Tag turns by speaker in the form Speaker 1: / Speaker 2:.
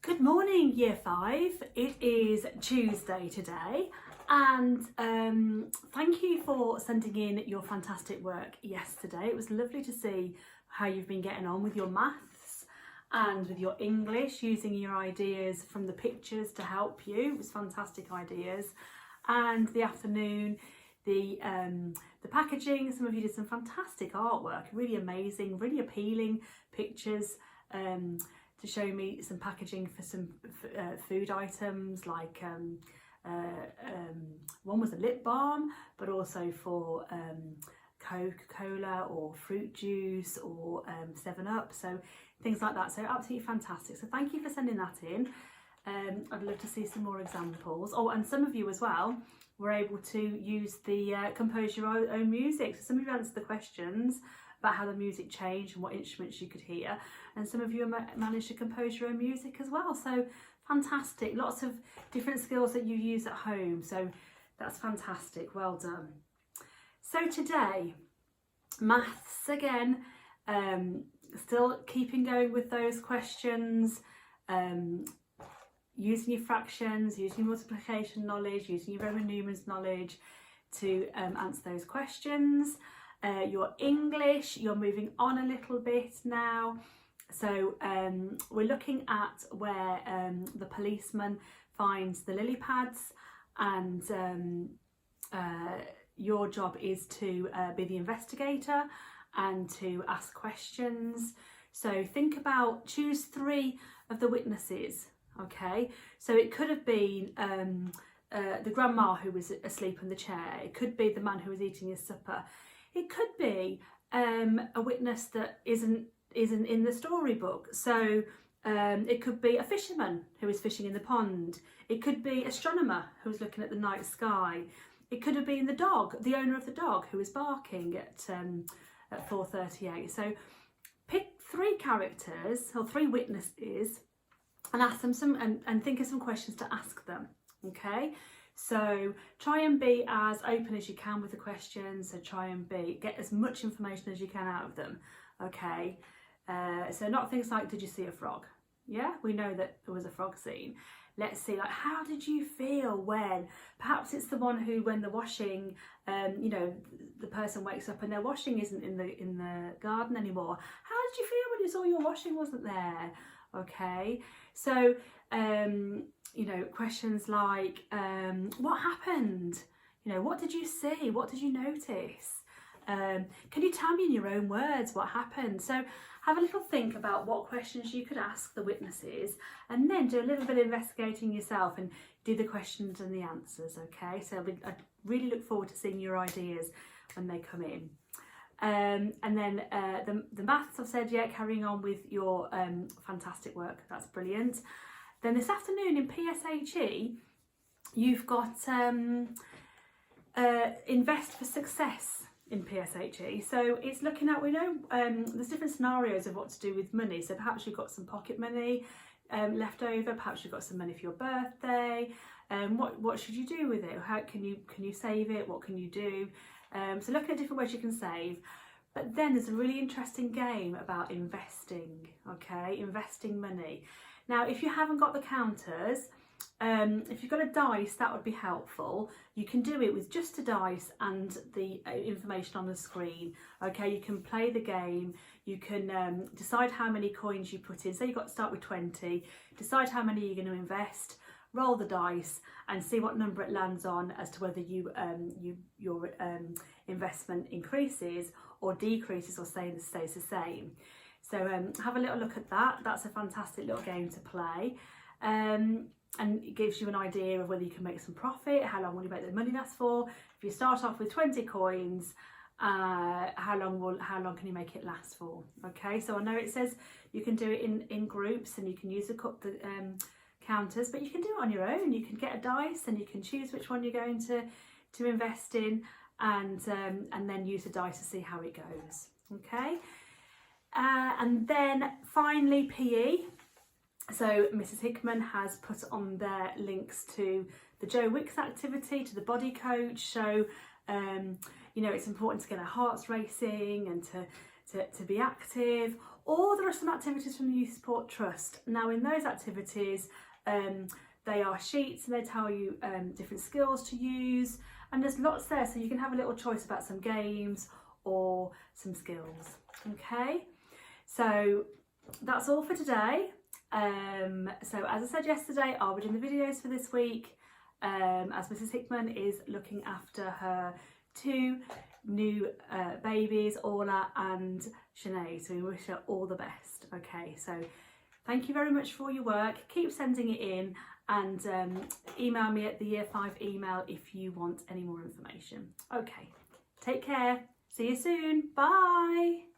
Speaker 1: Good morning, Year 5. It is Tuesday today, and thank you for sending in your fantastic work yesterday. It was lovely to see how you've been getting on with your maths and with your English, using your ideas from the pictures to help you. It was fantastic ideas. And the afternoon, the packaging, some of you did some fantastic artwork, really amazing, really appealing pictures. To show me some packaging for some food items, like one was a lip balm, but also for Coca-Cola or fruit juice or 7-Up, so things like that. So absolutely fantastic. So thank you for sending that in. I'd love to see some more examples. Oh, and some of you as well were able to use the compose your own music. So some of you answered the questions about how the music changed and what instruments you could hear, and some of you managed to compose your own music as well. So fantastic, lots of different skills that you use at home, so that's fantastic, well done. So today, maths again, still keeping going with those questions, using your fractions, using your multiplication knowledge, using your Roman numerals knowledge to answer those questions. Your English, you're moving on a little bit now. So we're looking at where the policeman finds the lily pads, and your job is to be the investigator and to ask questions. So think about, choose 3 of the witnesses, okay? So it could have been the grandma who was asleep in the chair. It could be the man who was eating his supper. It could be a witness that isn't in the storybook. So it could be a fisherman who is fishing in the pond. It could be an astronomer who was looking at the night sky. It could have been the dog, the owner of the dog, who was barking at 4:38. So pick 3 characters or 3 witnesses and ask them and think of some questions to ask them. Okay. So try and be as open as you can with the questions. So try and get as much information as you can out of them. Okay. So not things like, did you see a frog? Yeah, we know that there was a frog scene. Let's see, like, how did you feel when? Perhaps it's the one who, when the washing, the person wakes up and their washing isn't in the garden anymore. How did you feel when you saw your washing wasn't there? Okay. So questions like, what happened? What did you see? What did you notice? Can you tell me in your own words what happened? So have a little think about what questions you could ask the witnesses, and then do a little bit of investigating yourself and do the questions and the answers, okay? So I really look forward to seeing your ideas when they come in. And then the maths, I've said, yeah, carrying on with your fantastic work. That's brilliant. Then this afternoon in PSHE, you've got Invest for Success in PSHE. So it's looking at, we know there's different scenarios of what to do with money. So perhaps you've got some pocket money left over, perhaps you've got some money for your birthday. What should you do with it? How can you save it? What can you do? So looking at different ways you can save. But then there's a really interesting game about investing, okay? Investing money. Now, if you haven't got the counters, if you've got a dice, that would be helpful. You can do it with just a dice and the information on the screen, okay? You can play the game. You can decide how many coins you put in. So you've got to start with 20, decide how many you're going to invest, roll the dice and see what number it lands on as to whether your investment increases or decreases or stays the same. So have a little look at that. That's a fantastic little game to play. And it gives you an idea of whether you can make some profit, how long will you make the money last for. If you start off with 20 coins, how long can you make it last for? Okay, so I know it says you can do it in groups and you can use the counters, but you can do it on your own. You can get a dice and you can choose which one you're going to invest in, and then use the dice to see how it goes. Okay, and then finally PE. So Mrs. Hickman has put on their links to the Joe Wicks activity, to the body coach. So it's important to get our hearts racing and to be active, or there are some activities from the Youth Support Trust. Now in those activities, they are sheets and they tell you different skills to use, and there's lots there, so you can have a little choice about some games or some skills. Okay, so that's all for today. So as I said yesterday, I'll be doing the videos for this week, as Mrs. Hickman is looking after her 2 new babies, Orla and Sinead, so we wish her all the best. Okay, so thank you very much for all your work. Keep sending it in, and email me at the Year 5 email if you want any more information. Okay, take care. See you soon. Bye.